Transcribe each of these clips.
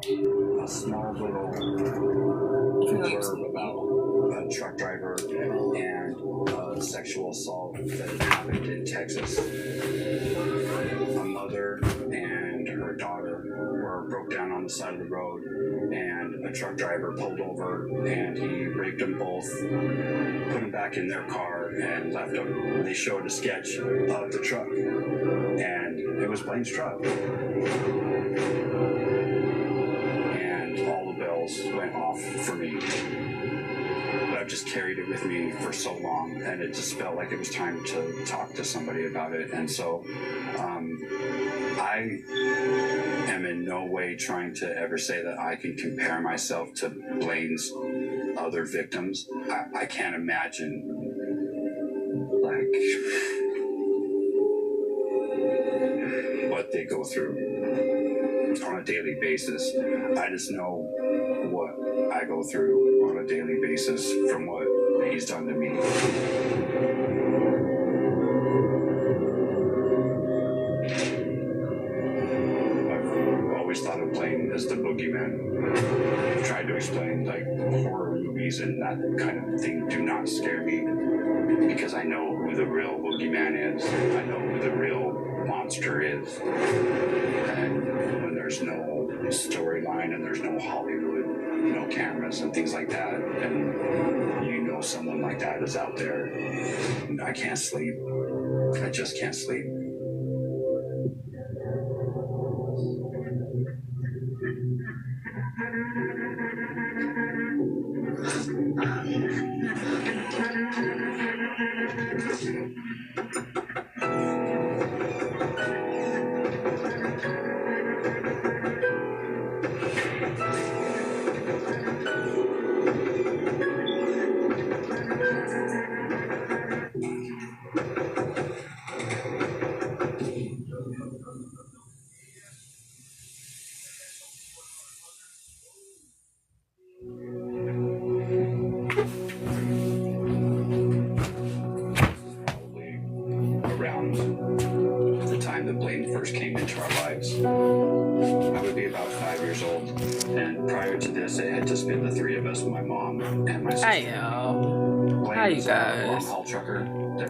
a small little blurb about a truck driver and sexual assault that happened in Texas. A mother and her daughter were broke down on the side of the road, and a truck driver pulled over and he raped them both, put them back in their car, and left them. They showed a sketch of the truck, and it was Blaine's truck. And all the bells went off for me. But I've just carried it with me for so long, and it just felt like it was time to talk to somebody about it. And so I am in no way trying to ever say that I can compare myself to Blaine's other victims. I can't imagine, like, what they go through on a daily basis. I just know what I go through on a daily basis from what he's done to me. I've always thought of Blaine as the boogeyman. I've tried to explain, like, horror movies and that kind of thing do not scare me because I know who the real boogeyman is. I know who the real monster is. And when there's no storyline and there's no Hollywood, no cameras and things like that, and you know someone like that is out there, I can't sleep. I just can't sleep.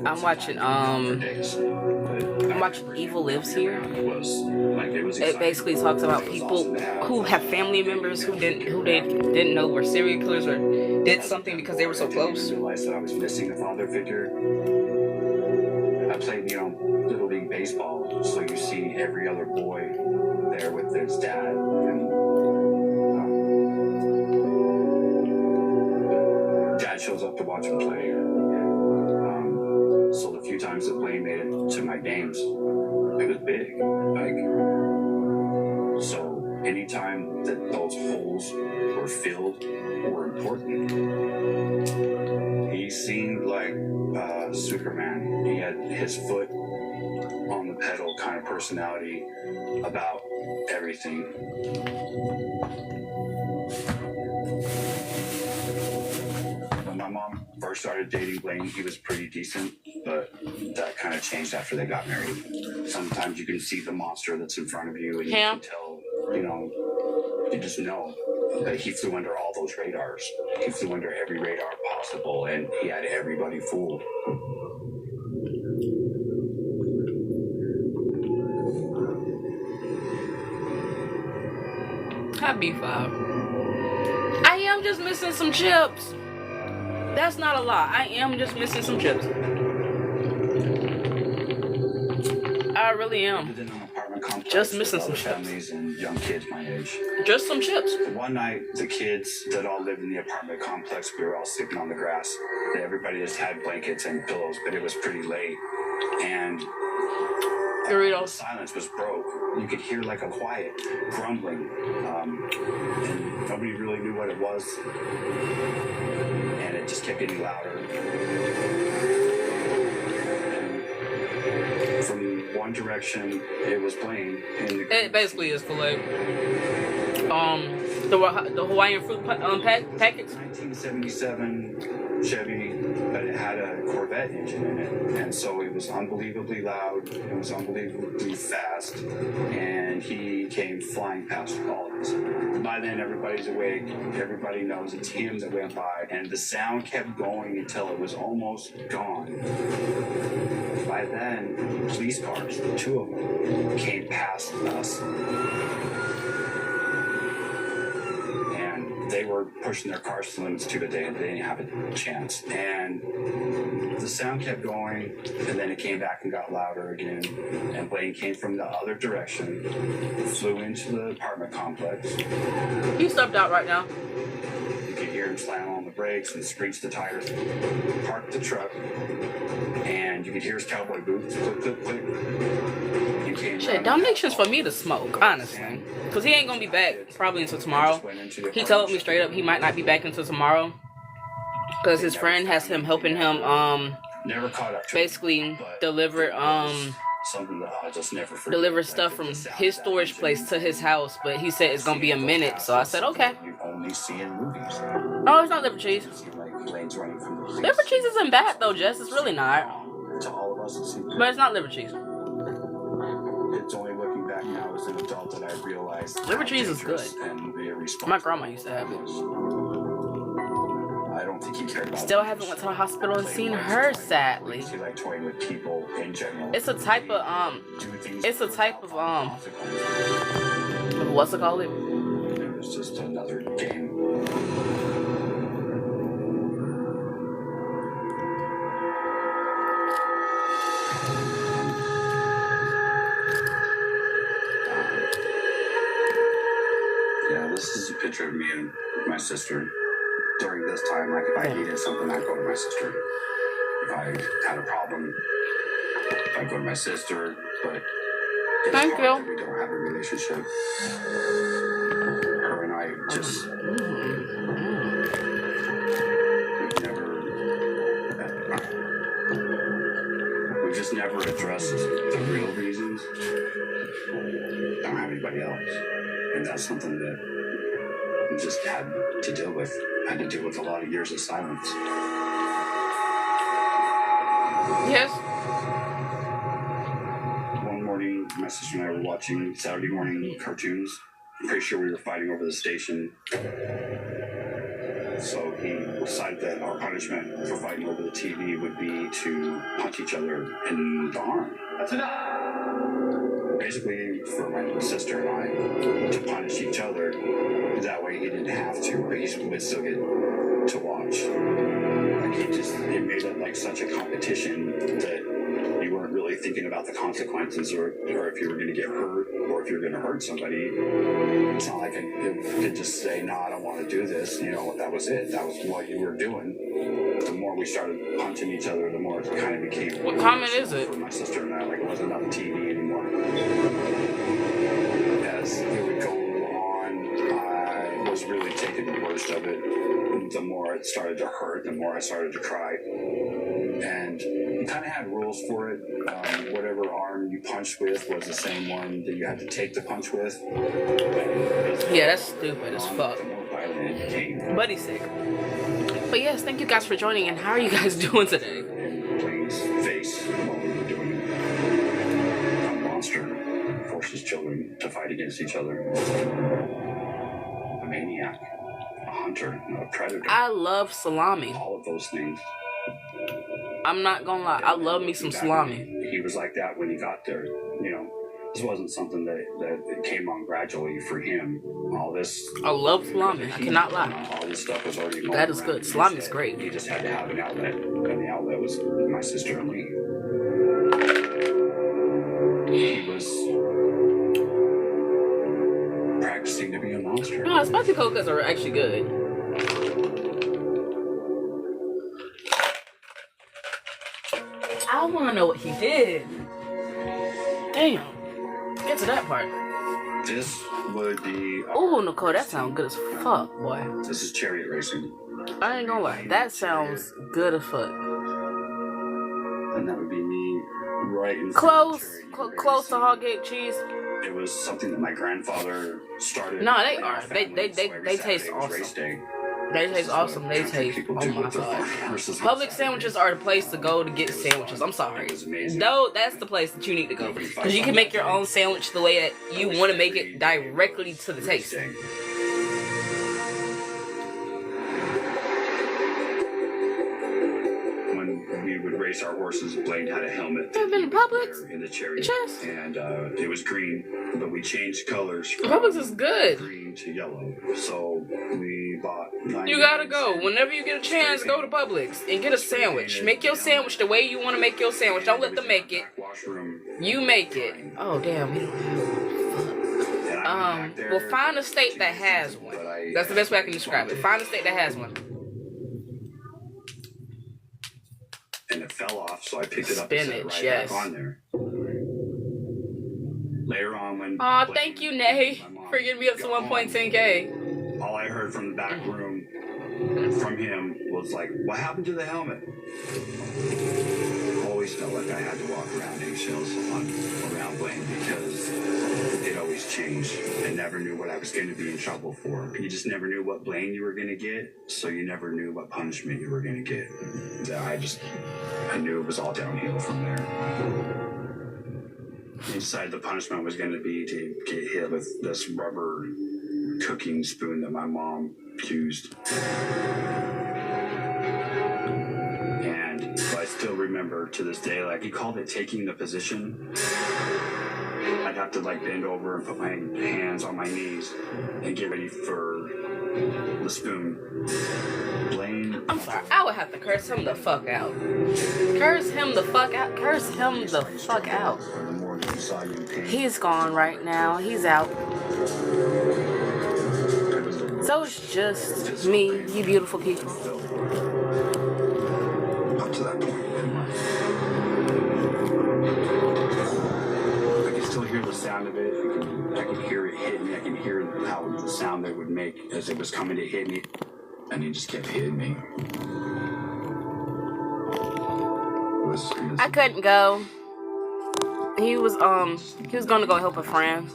I'm watching Evil Lives Here. It basically talks about people who have family members who they didn't know were serial killers or did something because they were so close. I realized that I was missing a father figure. I played, Little League Baseball, so you see every other boy there with his dad. And dad shows up to watch him play. So the few times that Blaine made it to my games, it was big. So anytime that those holes were filled were important. He seemed like Superman. He had his foot on the pedal kind of personality about everything. When my mom first started dating Blaine, he was pretty decent, but that kind of changed after they got married. Sometimes you can see the monster that's in front of you, and you can tell, you just know that he flew under all those radars. He flew under every radar possible, and he had everybody fooled. Happy 5. I am just missing some chips. That's not a lie. I am just missing some chips. I really am. Just missing some chips. Families and young kids my age. Just some chips. One night, the kids that all lived in the apartment complex, we were all sleeping on the grass. Everybody just had blankets and pillows, but it was pretty late. And Doritos. Silence was broke. You could hear like a quiet grumbling. And nobody really knew what it was. And it just kept getting louder. And from one direction, it was Blaine. It basically is filet. The Hawaiian fruit packets. 1977 Chevy, but it had a Corvette engine in it, and so it was unbelievably loud. It was unbelievably fast, and he came flying past all of us. By then, everybody's awake. Everybody knows it's him that went by. And the sound kept going until it was almost gone. By then, police cars, 2 of them, came past us. And they were pushing their cars to limits too, but they didn't have a chance. And the sound kept going, and then it came back and got louder again. And Blaine came from the other direction, flew into the apartment complex. You stepped out right now. You could hear him slam on the brakes and screech the tires, parked the truck, and you could hear his cowboy boots click, click, click. Shit, Domination's for me to smoke, honestly. Because he ain't going to be back probably until tomorrow. He told me straight up he might not be back until tomorrow. Because his friend has him helping him, basically deliver, deliver stuff from his storage place to his house. But he said it's going to be a minute. So I said, okay. No, it's not liver cheese. Liver cheese isn't bad though, Jess. It's really not. But it's not liver cheese. It's only looking back now as an adult that I realized liver cheese is good. My grandma used to have it. I don't think he cared about Still haven't went to the hospital and seen her, sadly. Like toying with people in general. It's a type of what's it called? It was just another game. This is a picture of me and my sister during this time. Like, if I needed something, I'd go to my sister. If I had a problem, I'd go to my sister. But it's hard that we don't have a relationship. Her and I just... we've just never addressed the real reasons. I don't have anybody else. And that's something that we just had to deal with. I had to deal with a lot of years of silence. Yes. One morning, my sister and I were watching Saturday morning cartoons. I'm pretty sure we were fighting over the station. So he decided that our punishment for fighting over the TV would be to punch each other in the arm. That's enough! Basically, for my sister and I to punish each other. That way he didn't have to, but he would still get to watch. Like it made it like such a competition that you weren't really thinking about the consequences or if you were going to get hurt or if you were going to hurt somebody. It's not like I could just say, no, I don't want to do this. You know, that was it. That was what you were doing. The more we started punching each other, the more it kind of became... What comment is it? For my sister and I, like it wasn't on TV anymore. As it would go on, I was really taking the worst of it. The more it started to hurt, the more I started to cry. And you kind of had rules for it. Whatever arm you punched with was the same one that you had to take the punch with. Yeah, that's stupid as fuck. But he's sick. But yes, thank you guys for joining. And how are you guys doing today? Blaine's face while we were doing it. A monster forces children to fight against each other. A maniac. A hunter. A predator. I love salami. All of those things. I'm not gonna lie, I love me some salami. He was like that when he got there. You know, this wasn't something that came on gradually for him. All this. I love salami. I cannot lie. All this stuff was already. That is good. Salami is great. He just had to have an outlet, and the outlet was my sister and me. He was practicing to be a monster. No, spicy coconuts are actually good. I want to know what he did. Damn. Get to that part. This would be... Oh, Nicole, that sounds good as fuck, boy. This is chariot racing. I ain't gonna lie. That sounds good as fuck. And that would be me right in close to hog egg cheese. It was something that my grandfather started. No, they are. They taste awesome. They taste awesome. They taste, oh my god. Public sandwiches are the place to go to get sandwiches. I'm sorry. Though, that's the place that you need to go. Because you can make your own sandwich the way that you want to make it directly to the taste. we would race our horses. Blaine had a helmet. I've been to Publix in the cherry, chest, and it was green, but we changed colors. Publix is good. Green to yellow. So we bought. You gotta go. Whenever you get a chance, go to Publix and get a sandwich. Make your sandwich the way you want to make your sandwich. Don't let them make it. You make it. Oh damn, we don't have. Well, find a state that has one. That's the best way I can describe it. Find a state that has one. And it fell off, so I picked it up Spinach, and set it right yes. back on there. Later on, when Thank you, Nay, for getting me up to 1.10K. All I heard from the back room from him was like, "What happened to the helmet?" Always felt like I had to walk around eggshells around Blaine because it always changed. I never knew what I was going to be in trouble for. You just never knew what blame you were going to get, so you never knew what punishment you were going to get. I knew it was all downhill from there. He decided the punishment was going to be to get hit with this rubber cooking spoon that my mom used. And so I still remember to this day, like he called it taking the position. I'd have to like bend over and put my hands on my knees and get ready for the spoon. Blaine. I'm sorry, I would have to curse him the fuck out. Curse him the fuck out. Curse him the fuck out. He's gone right now. He's out. So it's just me, you beautiful people. Up to that point, I can still hear the sound of it. I can hear it hit me. I can hear how the sound that it would make as it was coming to hit me. And he just kept hitting me. I couldn't go. He was gonna go help a friend.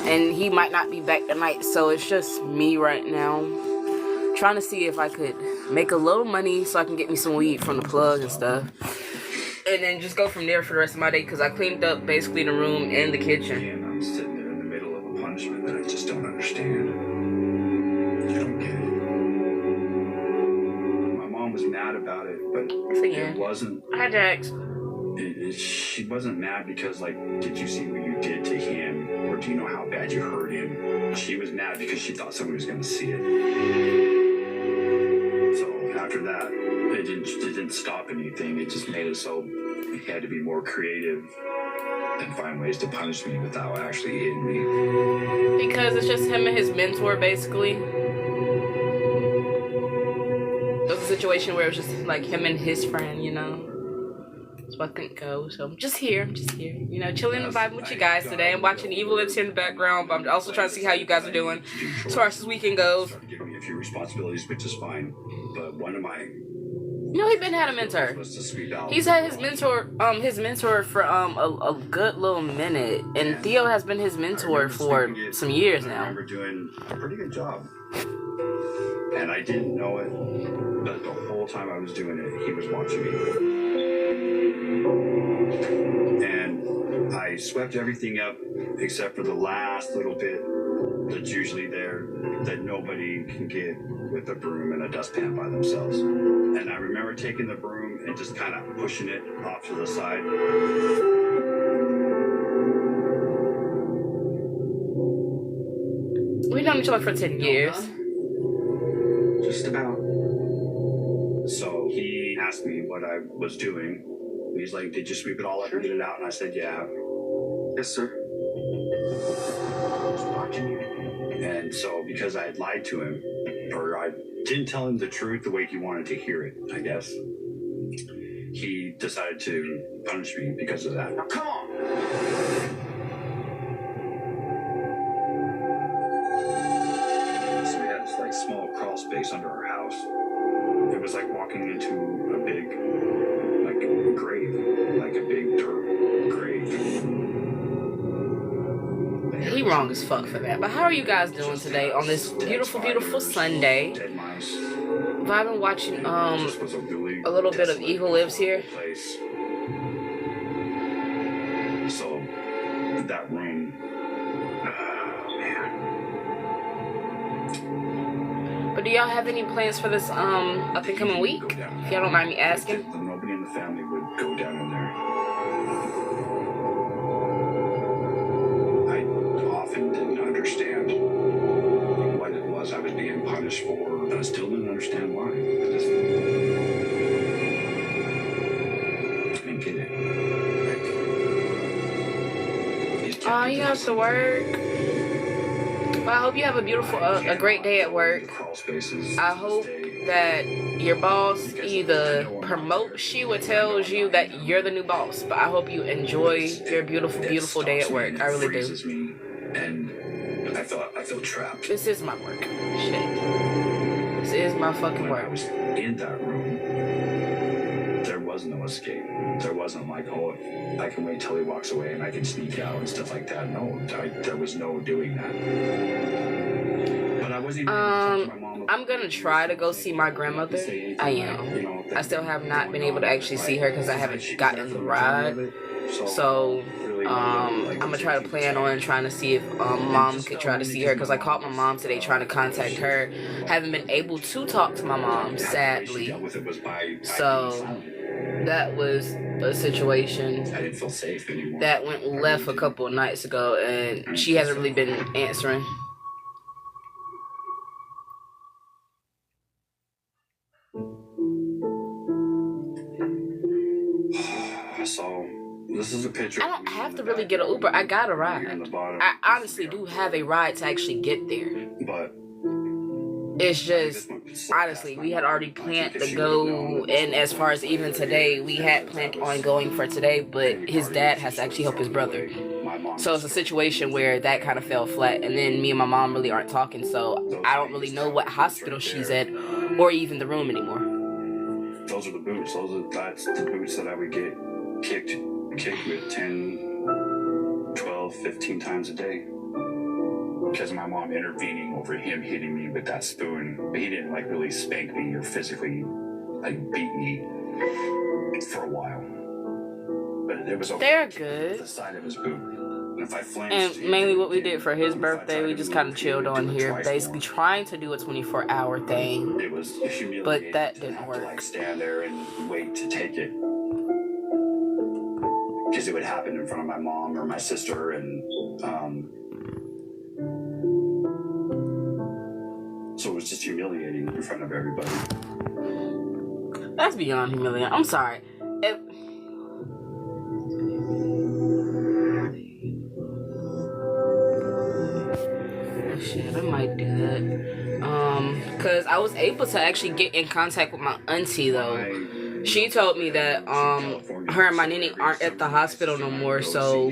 And he might not be back tonight, so it's just me right now. Trying to see if I could make a little money so I can get me some weed from the plug and stuff. And then just go from there for the rest of my day, because I cleaned up basically the room and the kitchen. And I'm sitting there in the middle of a punishment that I just don't understand. I don't get it. My mom was mad about it, but it wasn't. Hi, Jax. She wasn't mad because, like, did you see what you did to him? Or do you know how bad you hurt him? She was mad because she thought somebody was going to see it. So after that, it didn't stop anything. It just made it so he had to be more creative and find ways to punish me without actually hitting me. Because it's just him and his mentor, basically. It was a situation where it was just like him and his friend, you know. So I couldn't go. So I'm just here. You know, chilling and vibing with you guys today. I'm watching Evil Lips here in the background, but I'm also trying to see how you guys are doing as far as this weekend goes. Giving me a few responsibilities, which is fine. But one of my he been had a mentor. He's had his mentor for a good little minute, and Theo has been his mentor for some years now. I remember doing a pretty good job, and I didn't know it, but the whole time I was doing it, he was watching me. And I swept everything up except for the last little bit that's usually there that nobody can get with a broom and a dustpan by themselves. And I remember taking the broom and just kind of pushing it off to the side. We've known each other for 10 years. Just about. So he asked me what I was doing. He's like, "Did you sweep it all up and get it out?" And I said, "Yeah." "Yes, sir." I was watching you. And so because I had lied to him, or I didn't tell him the truth the way he wanted to hear it, I guess, he decided to punish me because of that. Now, come on! So we had this like small crawl space under our house. It was like walking into a big, like, grave, like a big dirt grave. He wrong as fuck for that. But how are you guys doing today on this beautiful, beautiful Sunday? I've been watching a little bit of Evil Lives here. So that room, man. But do y'all have any plans for this up and coming week? If y'all don't mind me asking. the family would go down in there. I often didn't understand what it was I was being punished for, and I still didn't understand why. I just didn't get it. Oh, you have to work. Well, I hope you have a beautiful, a great day at work. I hope that your boss either promotes you or tells you that you're the new boss. But I hope you enjoy your beautiful, beautiful day at work. I really do. And I feel trapped. This is my work. Shit. This is my fucking work. When I was in that room, there was no escape. There wasn't like, oh, I can wait till he walks away and I can sneak out and stuff like that. No, there was no doing that. But I wasn't even able to talk to my mom. I'm gonna try to go see my grandmother. I am. I still have not been able to actually see her because I haven't gotten the ride. So I'm gonna try to plan on trying to see if mom could try to see her, because I called my mom today trying to contact her. Haven't been able to talk to my mom, sadly. So that was a situation that went left a couple of nights ago, and she hasn't really been answering. So this is a picture. I don't have to really get an Uber. I got a ride. I honestly do have a ride to actually get there. But it's just, honestly, we had already planned to go, and as far as even today, we had planned on going for today, but his dad has to actually help his brother. So it's a situation where that kind of fell flat, and then me and my mom really aren't talking, so I don't really know what hospital she's at, or even the room anymore. Those are the boots. That's the boots that I would get kicked with 10, 12, 15 times a day. Because my mom intervening over him hitting me with that spoon. But he didn't like really spank me or physically like beat me for a while. But it was over. They're good. The side of his boot. And if I flinched, and mainly what we did for his birthday, we just kind of chilled on here, basically trying to do a 24-hour thing. It was humiliating, but that didn't work. To like stand there and wait to take it. Because it would happen in front of my mom or my sister, and so it was just humiliating in front of everybody. That's beyond humiliating. I'm sorry. Shit, I might do that. Cause I was able to actually get in contact with my auntie though. She told me that her and my nene aren't at the hospital no more, so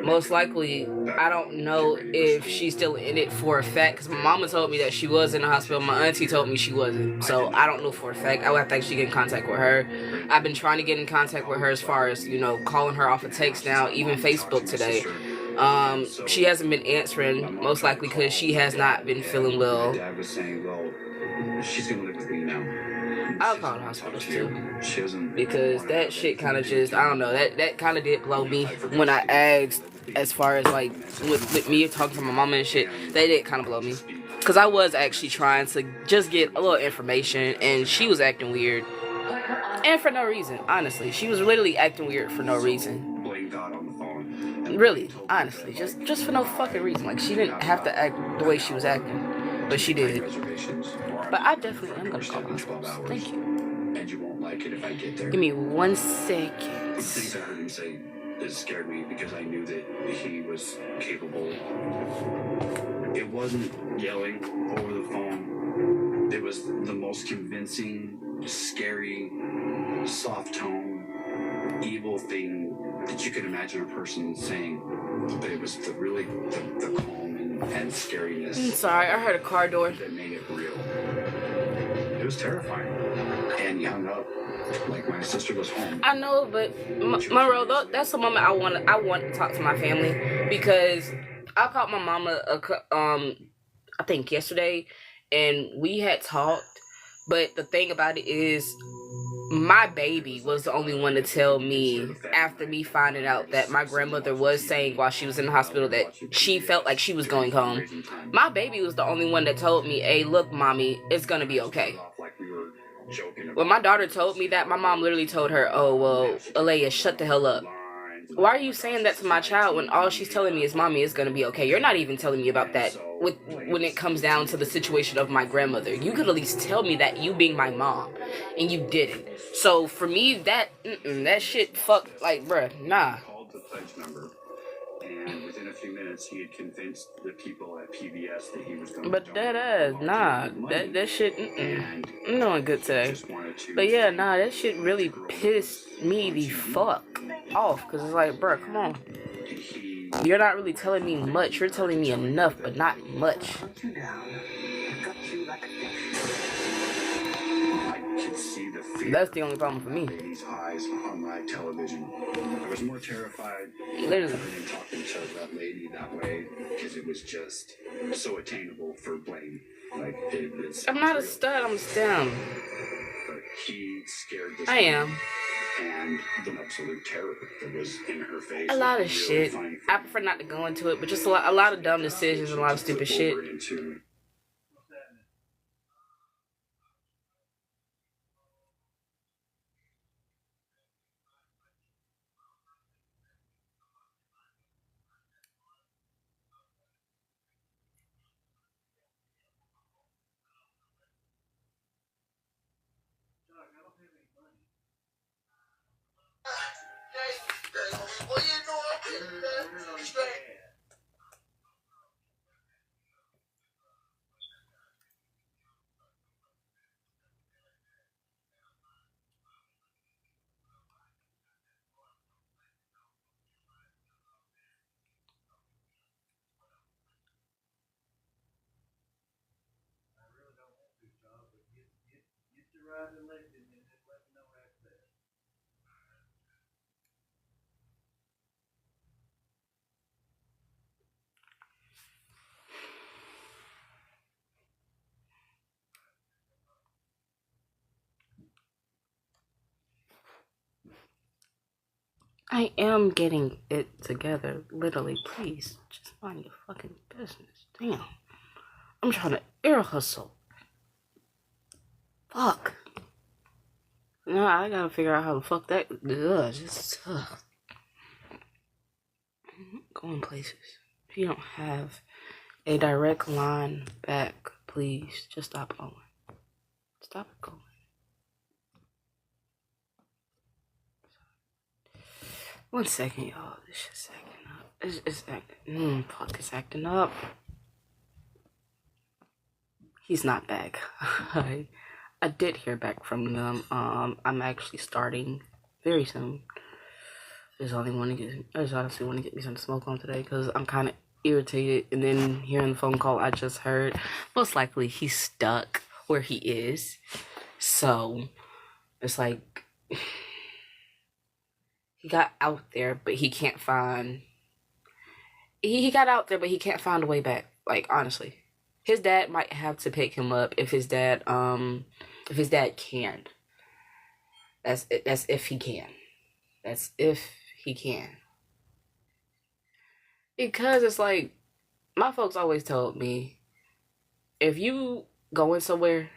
most likely I don't know if she's still in it for a fact, because my mama told me that she was in the hospital. My auntie told me she wasn't, so I don't know for a fact. I would have to actually get in contact with her. I've been trying to get in contact with her as far as, you know, calling her off of text now, even Facebook today. She hasn't been answering, most likely because she has not been feeling well. Dad was saying, well, she's gonna live with me now. I'll call the hospital too, because that shit kind of just, I don't know, that kind of did blow me when I asked, as far as like with me talking to my mama and shit. That did kind of blow me, because I was actually trying to just get a little information, and she was acting weird, and for no reason. Honestly, she was literally acting weird for no reason. Really, honestly, just for no fucking reason. Like, she didn't have to act the way she was acting, but she did. But I definitely am gonna call the hospital. Thank you. And you won't like it if I get there. Give me 1 second. The things I heard him say, it scared me because I knew that he was capable. It wasn't yelling over the phone. It was the most convincing, scary, soft tone, evil thing that you could imagine a person saying. But it was the calm and scariness. I'm sorry, I heard a car door. That made it real. It was terrifying. And he hung up like my sister was home. I know, but Monroe, that's the moment I want to talk to my family, because I called my mama I think yesterday, and we had talked. But the thing about it is, my baby was the only one to tell me, after me finding out that my grandmother was saying while she was in the hospital that she felt like she was going home. My baby was the only one that told me, hey, look, mommy, it's gonna be okay. joking about. When my daughter told me that, my mom literally told her, "Oh well, Alea, shut the hell up." Why are you saying that to my child when all she's telling me is, "Mommy, it's gonna be okay"? You're not even telling me about that when it comes down to the situation of my grandmother. You could at least tell me that, you being my mom, and you didn't. So for me, that shit, fuck, like, bruh, nah. Called the pledge number, and within a few minutes, he had convinced the people at PBS that he was going But to that ass, nah, that shit, I'm doing good today. But yeah, nah, that shit really pissed me the fuck off, cause it's like, bruh, come on. You're not really telling me much. You're telling me enough, but not much. I could see the fear. That's the only problem for me. Baby's eyes on my television. I was more terrified Literally than talking to that lady that way, because it was just so attainable for Blaine. Like it's. I'm not a stud. I'm a stem. But he scared this. I am. And the absolute terror that was in her face. A lot of shit. I prefer not to go into it, but just a lot of dumb decisions and a lot of stupid shit. I am getting it together. Literally, please. Just mind your fucking business. Damn. I'm trying to ear hustle. Fuck. No, I gotta figure out how the fuck that just going places. If you don't have a direct line back, please just stop going. Stop going. One second, y'all. This shit's acting up. It's acting. Fuck, it's acting up. He's not back. I did hear back from them. I'm actually starting very soon. I just honestly want to get me some smoke on today because I'm kind of irritated. And then hearing the phone call I just heard, most likely he's stuck where he is. So it's like he got out there, but he can't find. He got out there, but he can't find a way back. Like, honestly, his dad might have to pick him up if his dad can. That's if he can. That's if he can. Because it's like, my folks always told me, if you going somewhere,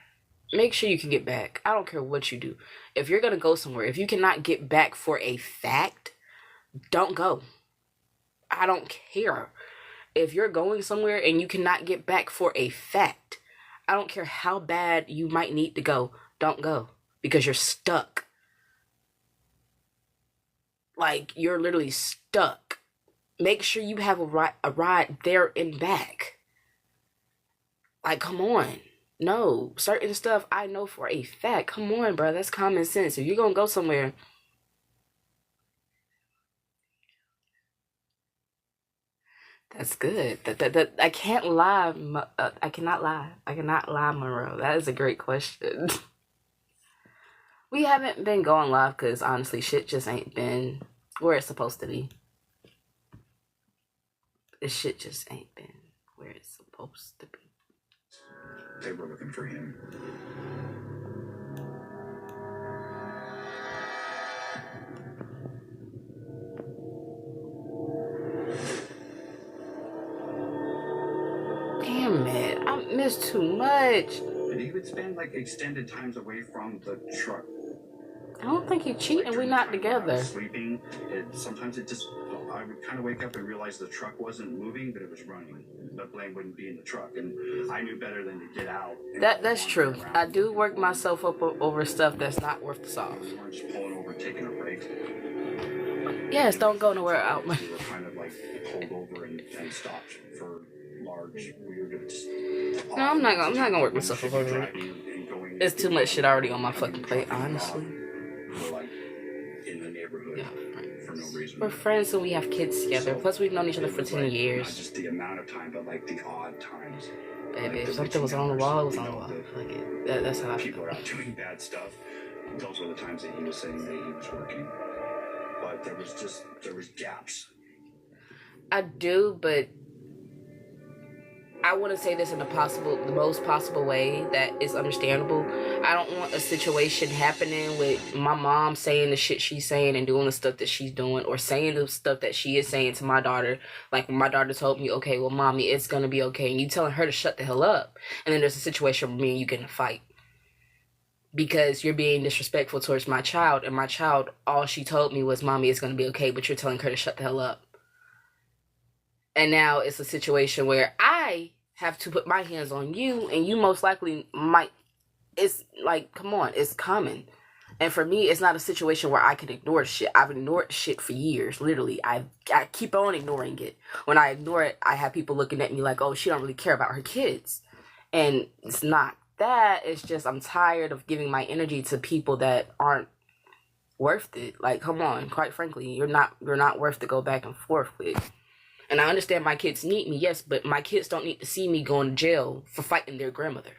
make sure you can get back. I don't care what you do. If you're gonna go somewhere, if you cannot get back for a fact, don't go. I don't care. If you're going somewhere and you cannot get back for a fact, I don't care how bad you might need to go, don't go. Because you're stuck. Like, you're literally stuck. Make sure you have a ride there and back. Like, come on. No, certain stuff I know for a fact. Come on, bro. That's common sense. If you're going to go somewhere, that's good. That I can't lie. I cannot lie. I cannot lie, Monroe. That is a great question. We haven't been going live because honestly, shit just ain't been where it's supposed to be. This shit just ain't been where it's supposed to be. They were looking for him. Damn it. I missed too much. And he would spend like extended times away from the truck. I don't think he cheating. We're not together. Sleeping. Sometimes it just, I would kind of wake up and realize the truck wasn't moving, but it was running. The blame wouldn't be in the truck, and I knew better than to get out. That's true. I do work myself up over stuff that's not worth the solve. We weren't just pulling over, taking a break. Yes, don't go nowhere out. We were kind of like pulled over and stopped for large. We were just. No, I'm not gonna work myself up over it. There's too much shit already on my fucking plate, honestly. We're like in the neighborhood for no reason. We're friends and we have kids together. Plus, we've known each other for 10 years. Not just the amount of time, but like the odd times. Baby, if something was on the wall, it was on the wall. Like that's how I feel. People are out doing bad stuff. Those were the times that he was saying that he was working. But there was gaps. I do, but I want to say this in the most possible way that is understandable. I don't want a situation happening with my mom saying the shit she's saying and doing the stuff that she's doing, or saying the stuff that she is saying to my daughter. Like when my daughter told me, okay, well, mommy, it's going to be okay. And you telling her to shut the hell up. And then there's a situation where me and you get in a fight. Because you're being disrespectful towards my child. And my child, all she told me was, mommy, it's going to be okay. But you're telling her to shut the hell up. And now it's a situation where I have to put my hands on you, and you most likely might. It's like, come on, it's common. And for me, it's not a situation where I can ignore shit. I've ignored shit for years, literally. I keep on ignoring it. When I ignore it, I have people looking at me like, oh, she don't really care about her kids. And it's not that. It's just I'm tired of giving my energy to people that aren't worth it. Like, come on, quite frankly, you're not worth to go back and forth with. And I understand my kids need me, yes, but my kids don't need to see me going to jail for fighting their grandmother.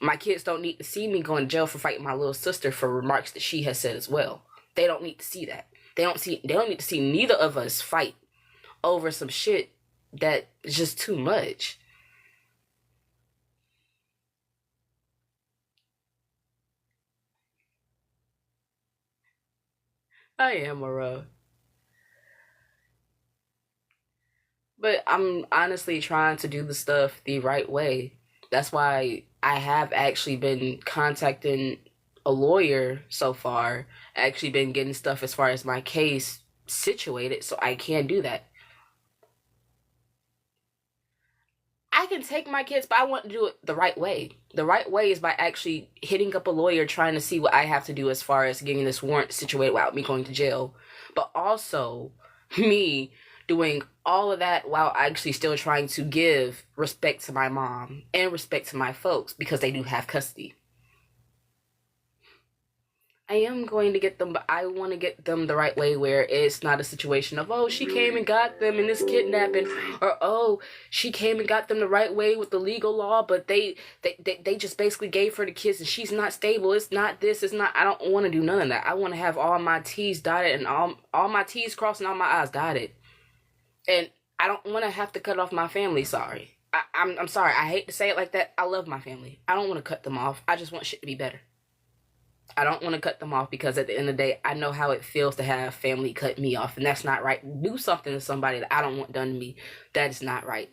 My kids don't need to see me going to jail for fighting my little sister for remarks that she has said as well. They don't need to see that. They don't need to see neither of us fight over some shit that is just too much. I am a road. But I'm honestly trying to do the stuff the right way. That's why I have actually been contacting a lawyer so far. Actually been getting stuff as far as my case situated so I can do that. I can take my kids, but I want to do it the right way. The right way is by actually hitting up a lawyer, trying to see what I have to do as far as getting this warrant situated without me going to jail. But also, me doing all of that while actually still trying to give respect to my mom and respect to my folks because they do have custody. I am going to get them, but I want to get them the right way where it's not a situation of, oh, she came and got them in this kidnapping, or, oh, she came and got them the right way with the legal law, but they just basically gave her the kids and she's not stable. It's not this, it's not, I don't want to do none of that. I want to have all my T's dotted and all my T's crossed and all my I's dotted. And I don't want to have to cut off my family, sorry. I'm sorry, I hate to say it like that. I love my family. I don't want to cut them off. I just want shit to be better. I don't want to cut them off because at the end of the day, I know how it feels to have family cut me off. And that's not right. Do something to somebody that I don't want done to me. That is not right.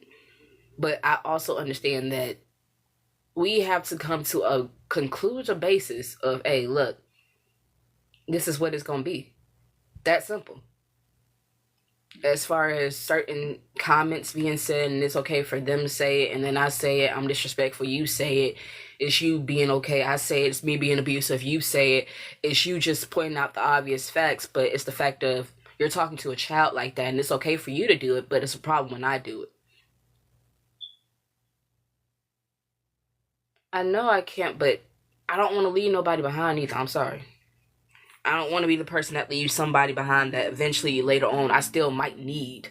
But I also understand that we have to come to a conclusion basis of, hey, look, this is what it's going to be. That simple. As far as certain comments being said, and it's okay for them to say it, and then I say it, I'm disrespectful, you say it, it's you being okay, I say it, it's me being abusive, you say it, it's you just pointing out the obvious facts, but it's the fact of you're talking to a child like that, and it's okay for you to do it, but it's a problem when I do it. I know I can't, but I don't want to leave nobody behind either, I'm sorry. I don't want to be the person that leaves somebody behind that eventually later on I still might need.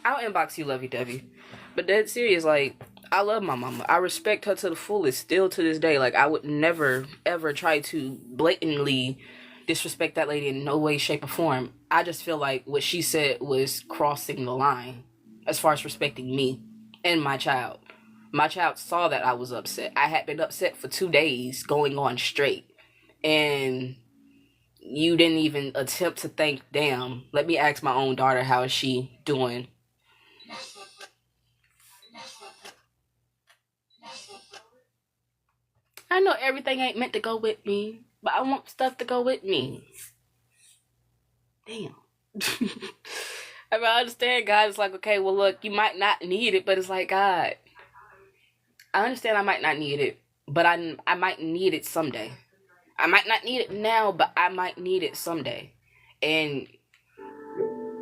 I'll inbox you, lovey-dovey. But dead serious, like, I love my mama. I respect her to the fullest, still to this day. Like, I would never, ever try to blatantly disrespect that lady in no way, shape, or form. I just feel like what she said was crossing the line as far as respecting me and my child. My child saw that I was upset. I had been upset for 2 days going on straight. And you didn't even attempt to think, damn, let me ask my own daughter how is she doing. I know everything ain't meant to go with me, but I want stuff to go with me. Damn. I mean, I understand God is like, okay, well, look, you might not need it, but it's like, God, I understand I might not need it, but I might need it someday. I might not need it now, but I might need it someday. And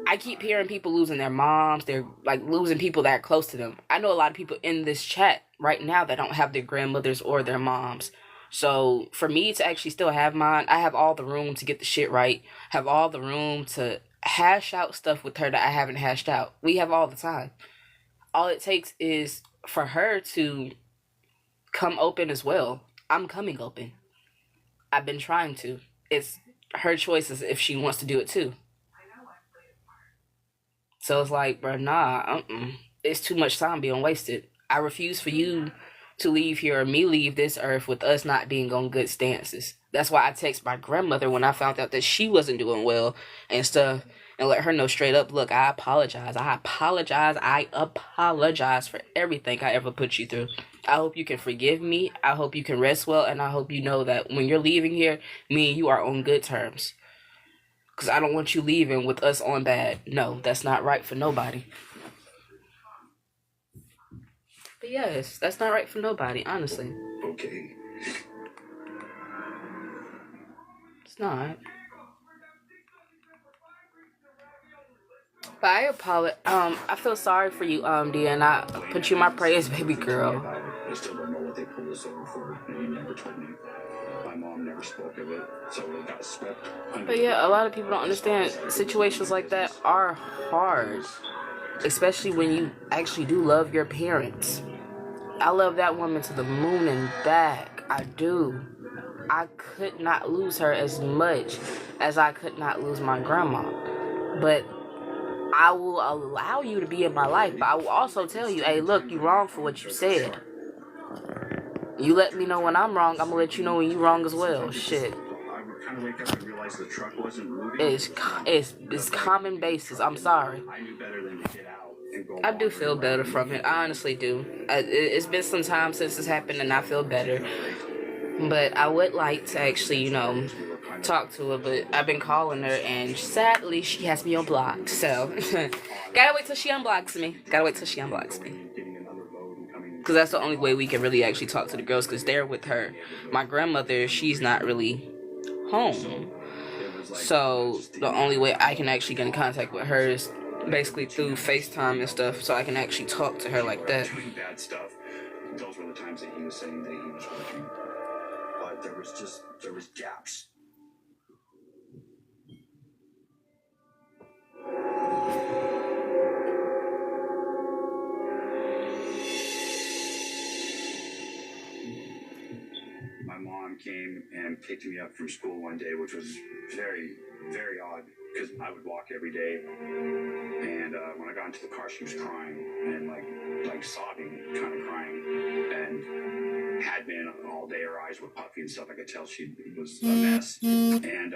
I keep hearing people losing their moms. They're like losing people that are close to them. I know a lot of people in this chat right now that don't have their grandmothers or their moms. So for me to actually still have mine, I have all the room to get the shit right. Have all the room to hash out stuff with her that I haven't hashed out. We have all the time. All it takes is for her to come open as well. I'm coming open. I've been trying to. It's her choices if she wants to do it too. So it's like, bro, nah, it's too much time being wasted. I refuse for you to leave here or me leave this earth with us not being on good stances. That's why I text my grandmother when I found out that she wasn't doing well and stuff and let her know straight up, look, I apologize. I apologize for everything I ever put you through. I hope you can forgive me. I hope you can rest well. And I hope you know that when you're leaving here, me and you are on good terms. Because I don't want you leaving with us on bad. No, that's not right for nobody. But yes, that's not right for nobody, honestly. Okay. It's not. But I apologize. I feel sorry for you, D, and I put you in my prayers, baby girl. I still don't know what they pulled us over for. He never told me. My mom never spoke of it, so it got swept. But yeah, a lot of people don't understand situations like that are hard, especially when you actually do love your parents. I love that woman to the moon and back. I do. I could not lose her as much as I could not lose my grandma. But I will allow you to be in my life, but I will also tell you, hey, look, you're wrong for what you said. You let me know when I'm wrong, I'm gonna let you know when you're wrong as well. Shit. It's common basis. I'm sorry. I do feel better from it. I honestly do. It's been some time since this happened, and I feel better. But I would like to actually, talk to her. But I've been calling her, and sadly, she has me unblocked. So, gotta wait till she unblocks me. Because that's the only way we can really actually talk to the girls, because they're with her. My grandmother, she's not really home. So, the only way I can actually get in contact with her is basically through FaceTime and stuff, so I can actually talk to her like that. Bad stuff. Those were the times that he was saying that he was working. But there was gaps. My mom came and picked me up from school one day, which was very, very odd, because I would walk every day. And when I got into the car, she was crying and like sobbing, kind of crying, and had been all day. Her eyes were puffy and stuff. I could tell she was a mess. And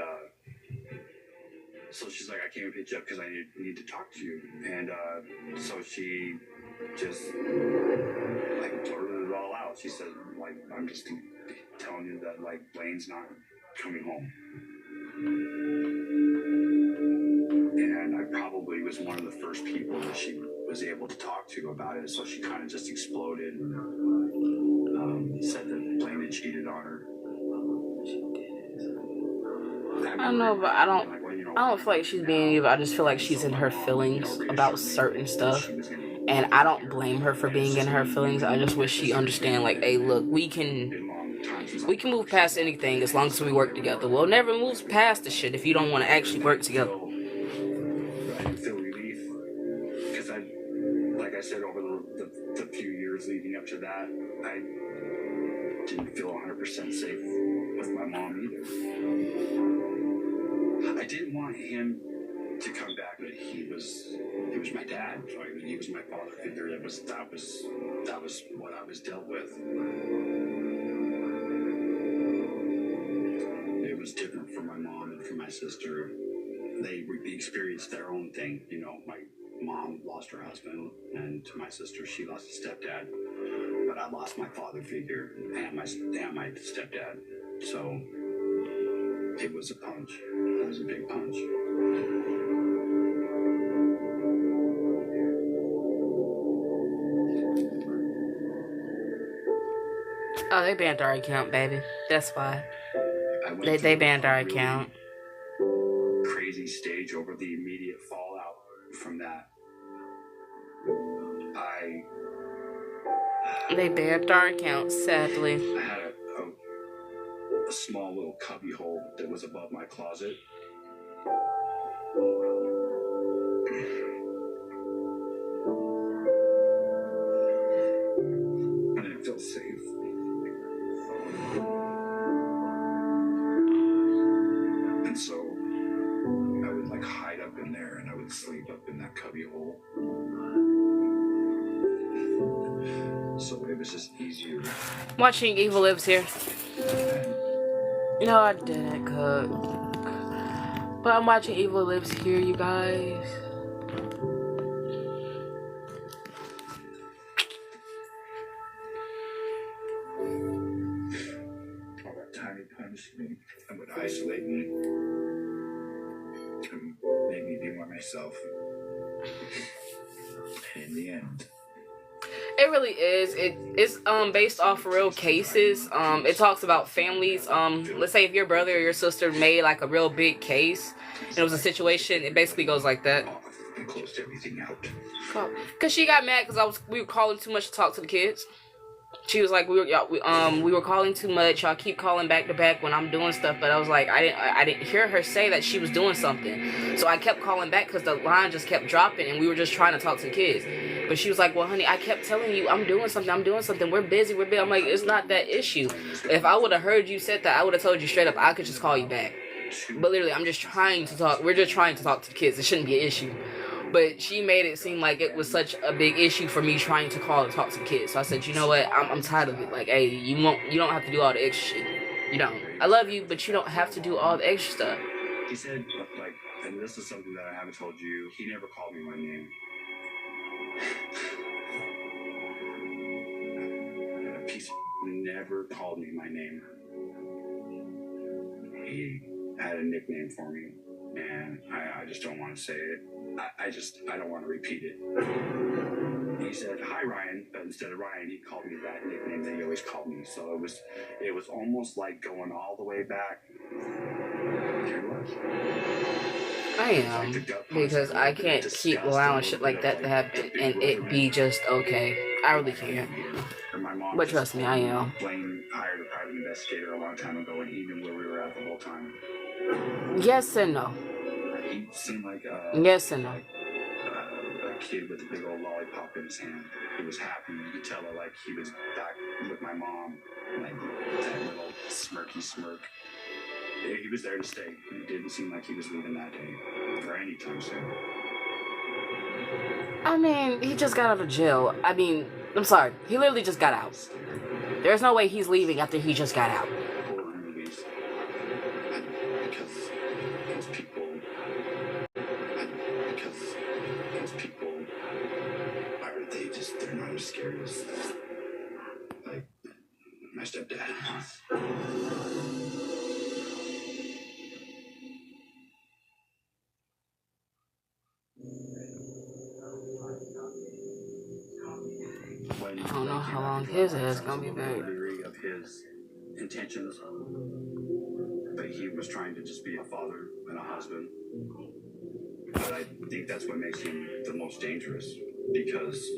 so she's like, I came and picked you up because I need to talk to you. And so she just like blurted it all out. She said, like, I'm just telling you that like Blaine's not coming home. And I probably was one of the first people that she was able to talk to about it. So she kind of just exploded. Said that Blaine had cheated on her. I don't know, but I don't feel like she's being evil. I just feel like she's in her feelings about certain stuff. And I don't blame her for being in her feelings. I just wish she understand, like, hey, look, we can move past anything as long as we work together. We'll never move past the shit if you don't want to actually work together. I didn't feel relief because like I said, over the few years leading up to that, I didn't feel 100% safe with my mom either. I didn't want him to come back, but he was my dad. He was my father figure. That was what I was dealt with. It was different for my mom and for my sister. They experienced their own thing. My mom lost her husband, and to my sister, she lost a stepdad. but I lost my father figure and my stepdad. So it was a punch. It was a big punch. Oh, they banned our account, baby. That's why. They banned our account. Crazy stage over the immediate fallout from that. They banned our account, sadly. I had a small little cubby hole that was above my closet. I didn't feel safe. And so I would like hide up in there and I would sleep up in that cubby hole. So it was just easier. Watching Evil Lives here. No, I didn't cook. But I'm watching Evil Lives here, you guys. All that time he punished me and would isolate me and make me be more myself. And in the end, it really is. It's based off real cases. It talks about families. Let's say if your brother or your sister made like a real big case, and it was a situation. It basically goes like that. I closed everything out. Cause she got mad because we were calling too much to talk to the kids. She was like, we were calling too much. Y'all keep calling back to back when I'm doing stuff. But I was like, I didn't hear her say that she was doing something. So I kept calling back because the line just kept dropping and we were just trying to talk to the kids. But she was like, well, honey, I kept telling you I'm doing something. We're busy. I'm like, it's not that issue. If I would have heard you said that, I would have told you straight up, I could just call you back. But literally, I'm just trying to talk. We're just trying to talk to the kids. It shouldn't be an issue. But she made it seem like it was such a big issue for me trying to call and talk to the kids. So I said, you know what? I'm tired of it. Like, hey, you don't have to do all the extra shit. You don't. I love you, but you don't have to do all the extra stuff. He said, like, and this is something that I haven't told you. He never called me my name. A piece of never called me my name. He had a nickname for me, and I just don't want to say it. I don't want to repeat it. He said, hi, Ryan, but instead of Ryan, he called me that nickname that he always called me. So it was almost like going all the way back. There it was. I am, because I can't keep allowing shit like that to happen and it be just okay. I really can't. But trust me, I am. Blaine hired a private investigator a long time ago, and he knew where we were at the whole time. Yes and no. He seemed like yes and no. A kid with a big old lollipop in his hand. He was happy. You could tell that, like, he was back with my mom. Like, that little smirky smirk. He was there to stay. It didn't seem like he was leaving that day or anytime soon. I mean, he just got out of jail. I mean, I'm sorry. He literally just got out. There's no way he's leaving after he just got out. Horror movies. Because those people, they're not as scary as, like, my stepdad. I don't know how long his ass gonna be back. Of his intentions, but he was trying to just be a father and a husband. But I think that's what makes him the most dangerous, because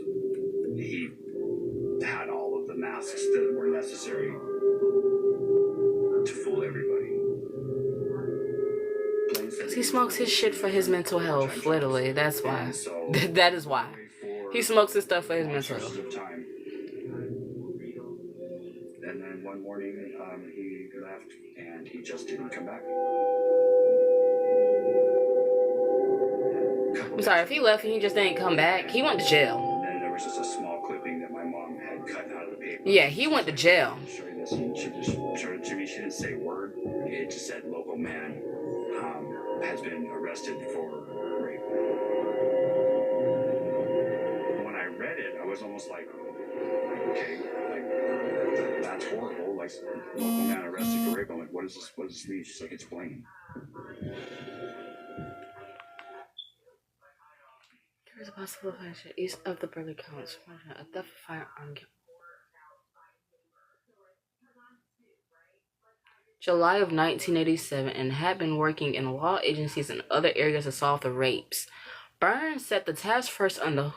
he had all of the masks that were necessary to fool everybody. He smokes his shit for his mental health, literally. That's why. That is why. He smokes his stuff for his mental health. And then one morning, he left, and he just didn't come back. I'm sorry, if he left and he just didn't come back, he went to jail. And then there was just a small clipping that my mom had cut out of the paper. Yeah, he went to jail. She just showed it to me. She didn't say a word. It just said, local man has been arrested for rape. When I read it, I was almost like, okay, like that's horrible. Like, one man arrested for rape. I'm like, what does this mean? She's like, explain. There's a possible location east of the Burley Counts. A theft of firearm. July of 1987, and had been working in law agencies and other areas to solve the rapes. Burns said the task force under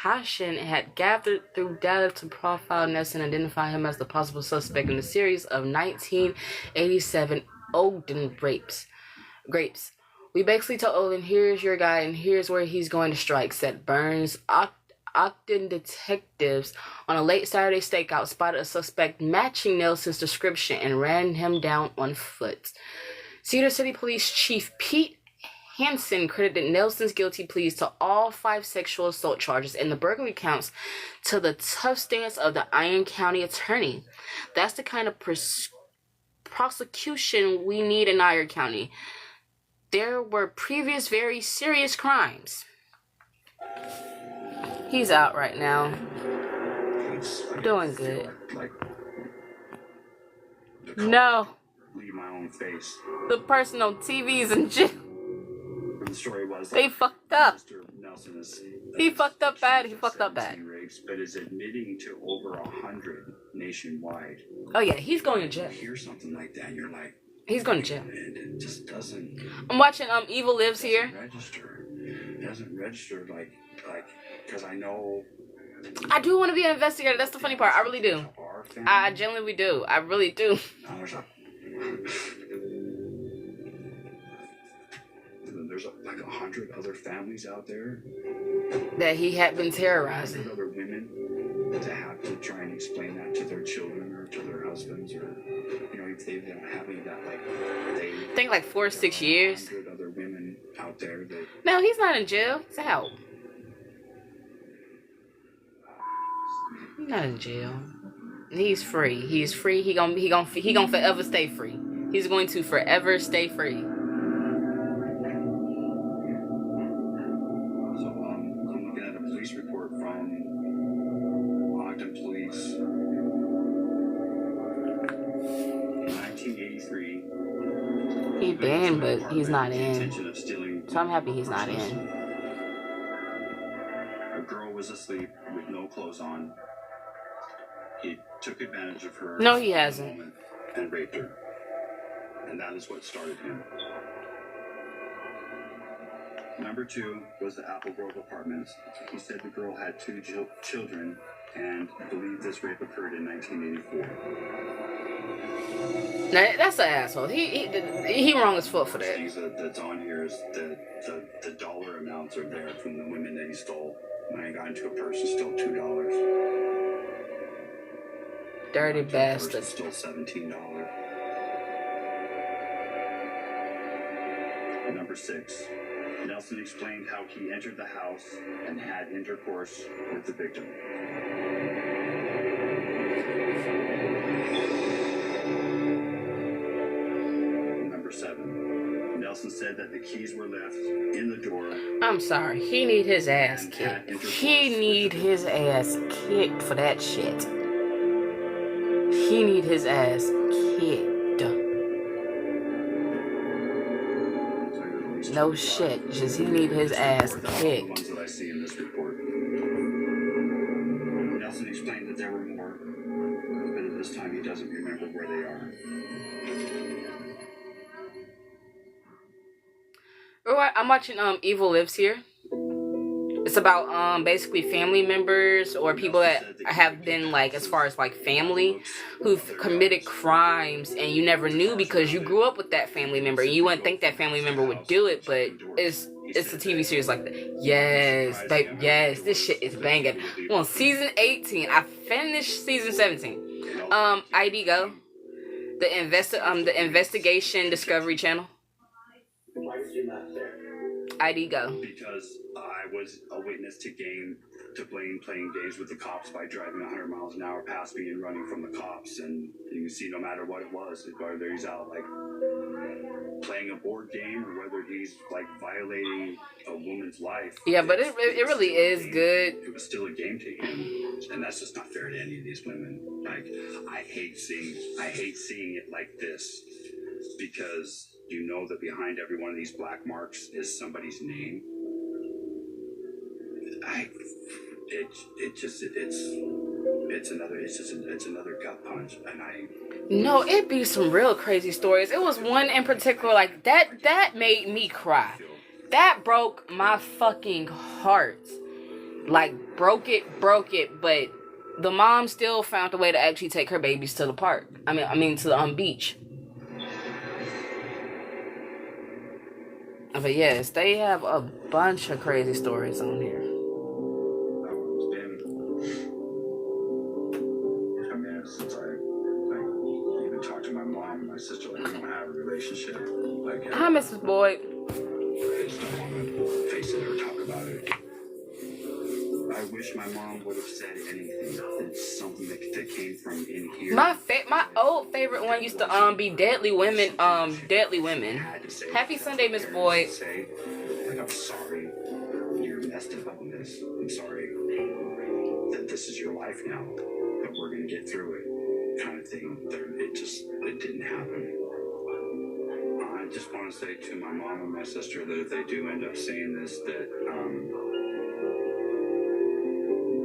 Hashin had gathered through data to profile Nelson and identify him as the possible suspect in the series of 1987 Ogden rapes. Grapes. We basically told Olin, here's your guy and here's where he's going to strike, said Burns. Ogden detectives on a late Saturday stakeout spotted a suspect matching Nelson's description and ran him down on foot. Cedar City Police Chief Pete Hansen credited Nelson's guilty pleas to all 5 sexual assault charges and the burglary counts to the tough stance of the Iron County attorney. That's the kind of prosecution we need in Iron County. There were previous very serious crimes. He's out right now. Doing good. No. Leave my own face. The person on TV's in jail. The story was they fucked up. Mr. Nelson he fucked up bad. He fucked up bad. Rapes, but is admitting to over 100 nationwide. Oh yeah, he's going to jail. You hear something like that, you're like, he's going to jail. And it just doesn't. I'm watching Evil Lives here. It doesn't register like because I know. I do want to be an investigator. That's the funny part. I really do. I genuinely do. I really do. There's like 100 other families out there that he had been terrorizing. 100 other women to have to try and explain that to their children or to their husbands, or if they don't have any of that, like they I think like 4 or 6 years. 100 other women out there that. No, he's not in jail. He's out. He's not in jail. He's free. He's free. He gonna forever stay free. He's going to forever stay free. So I'm looking at a police report from Ogden Police. In 1983. He been, but he's not in. So I'm happy he's not in. A girl was asleep with no clothes on. He took advantage of her. No, he hasn't. And raped her. And that is what started him. Number 2 was the Apple Grove Apartments. He said the girl had 2 children and believed this rape occurred in 1984. Now, that's an asshole. He wrong as fuck for that. Things that's on here is the dollar amounts are there from the women that he stole. When I got into a purse, he stole $2. Dirty bastard. Still $17. Number 6. Nelson explained how he entered the house and had intercourse with the victim. Number 7. Nelson said that the keys were left in the door. I'm sorry. He need his ass kicked. He need his ass kicked for that shit. He need his ass kicked. No shit. Just he need his ass kicked. The ones that I see in this report. Nelson explained that there were more, but at this time he doesn't remember where they are. Alright, I'm watching Evil Lives here. It's about basically family members or people that have been like, as far as like family, who've committed crimes and you never knew because you grew up with that family member. You wouldn't think that family member would do it, but it's a TV series like that. Yes, babe, yes, this shit is banging. I'm on season 18. I finished season 17. ID Go, the investigation Discovery Channel. ID Go. Because I was a witness to Blaine playing games with the cops by driving 100 miles an hour past me and running from the cops, and you can see no matter what it was, whether he's out like playing a board game or whether he's like violating a woman's life. Yeah, but it really is good. It was still a game to him, and that's just not fair to any of these women. Like, I hate seeing it like this, because you know that behind every one of these black marks is somebody's name. It's another gut punch, and No, it be some real crazy stories. It was one in particular, like, that made me cry. That broke my fucking heart. Like, broke it, but the mom still found a way to actually take her babies to the park. I mean to the beach. But yes, they have a bunch of crazy stories on here. Since I even talked to my mom and my sister, like, we don't have a relationship. Like, hi, Mrs. Boyd. I just don't want to face it or talk about it. I wish my mom would have said anything. It's something that came from in here. My old favorite one used to be Deadly Women. Deadly Women. Happy Sunday, Miss Boyd. Say, like, I'm sorry you're messed up on this. I'm sorry that this is your life now. But we're gonna get through it, kind of thing. It didn't happen. I just want to say to my mom and my sister that if they do end up saying this, that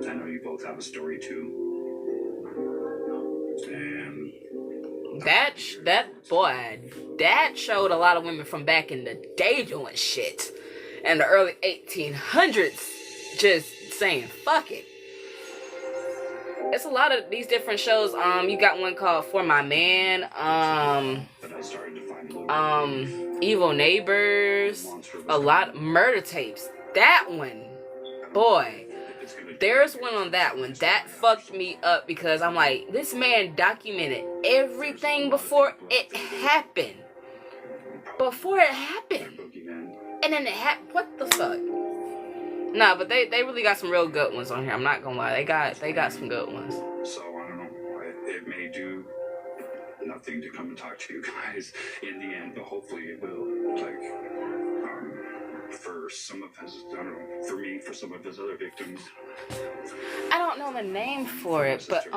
I know you both have a story too. And that showed a lot of women from back in the day doing shit, in the early 1800s, just saying fuck it. It's a lot of these different shows. You got one called For My Man. Evil Neighbors. A lot. Murder Tapes. That one. Boy. There's one on that one. That fucked me up because I'm like, this man documented everything before it happened. And then it happened. What the fuck? Nah, but they really got some real good ones on here. I'm not gonna lie. They got some good ones. So, I don't know. It may do nothing to come and talk to you guys in the end, but hopefully it will. Like, for some of his, I don't know, for me, for some of his other victims. I don't know the name for it, but,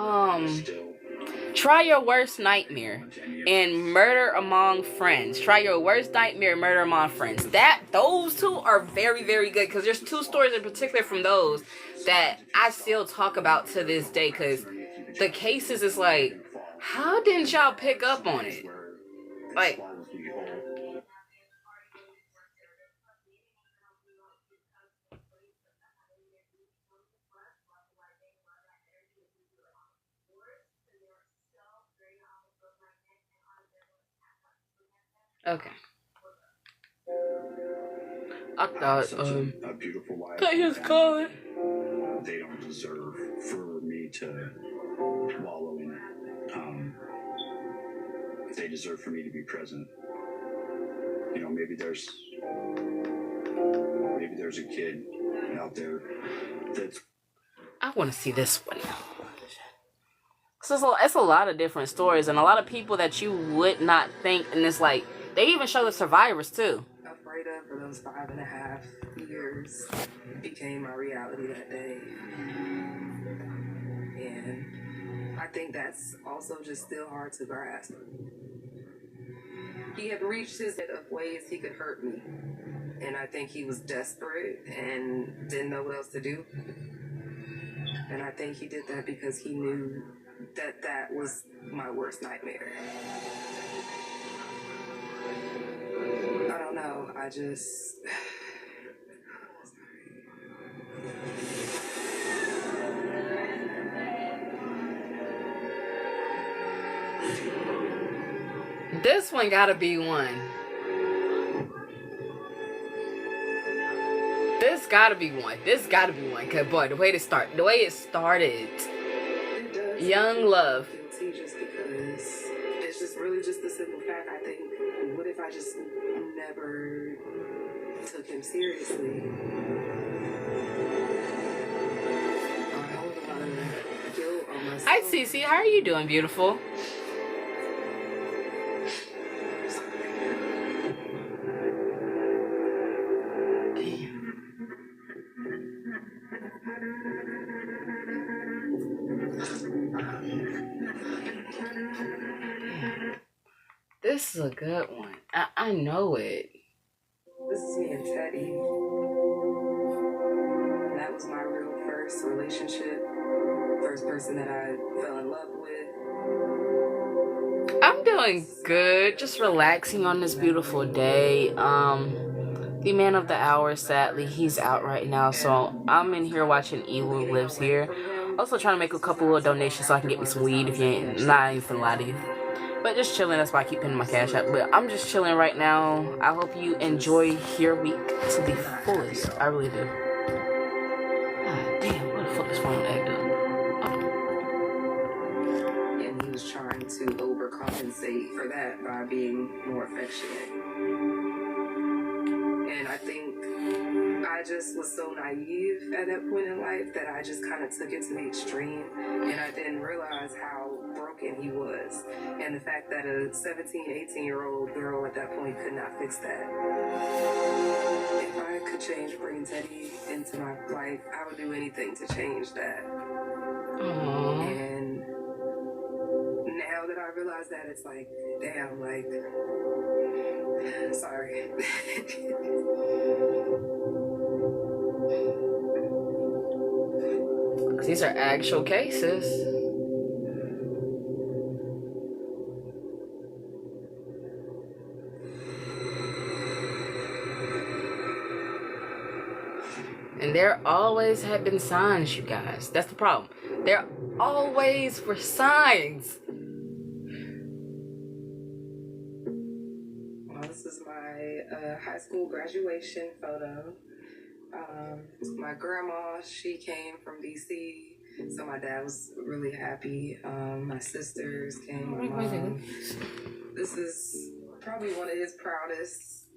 Try Your Worst Nightmare and Murder Among Friends. Try Your Worst Nightmare, Murder Among Friends. Those two are very, very good, because there's two stories in particular from those that I still talk about to this day, because the cases is like, how didn't y'all pick up on it? Like, okay. I thought, a beautiful life. cut his color. They don't deserve for me to wallow in it. They deserve for me to be present. You know, maybe there's a kid out there that's. I want to see this one. So it's a lot of different stories and a lot of people that you would not think, and it's like they even show the survivors too. Afraid of for those 5.5 years became my reality that day, and I think that's also just still hard to grasp. He had reached his end of ways he could hurt me, and I think he was desperate and didn't know what else to do. And I think he did that because he knew that that was my worst nightmare. I don't know, I just... This one gotta be one. This gotta be one. Cause boy, the way it started. Young Love. Guilty just because it's just really just the simple fact. I think, what if I just never took him seriously? I hold a lot of guilt on myself. Hi, Cece. How are you doing, beautiful? This is a good one. I know it. This is me and Teddy. That was my real first relationship. First person that I fell in love with. I'm doing good. Just relaxing on this beautiful day. The man of the hour, sadly, he's out right now. So I'm in here watching Evil Lives Here. Also trying to make a couple of donations so I can get me some weed if you ain't, not even for a lot of you. But just chilling, that's why I keep pinning my cash up. But I'm just chilling right now. I hope you enjoy your week to the fullest. I really do. God damn, what the fuck is wrong with that dude? And he was trying to overcompensate for that by being more affectionate. And I think I just was so naive at that point in life that I just kind of took it to the extreme, and I didn't realize how broken he was, and the fact that a 17, 18-year-old girl at that point could not fix that. If I could change bringing Teddy into my life, I would do anything to change that. And now that I realize that, it's like, damn, like, sorry. These are actual cases. And there always have been signs, you guys. That's the problem. There always were signs. Well, this is my high school graduation photo. My grandma, she came from DC, so my dad was really happy. My sisters came. My mom. This is probably one of his proudest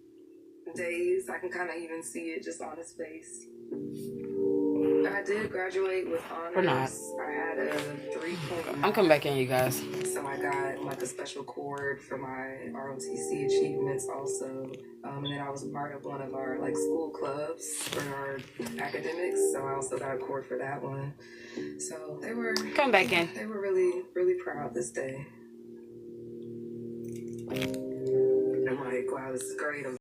days. I can kind of even see it just on his face. I did graduate with honors. We're not. I had a 3.9. I'm coming back in, you guys. So I got like a special cord for my ROTC achievements also. And then I was a part of one of our like school clubs for our academics. So I also got a cord for that one. So they were Come back in. They were really, really proud this day. I'm like, wow, this is great. I'm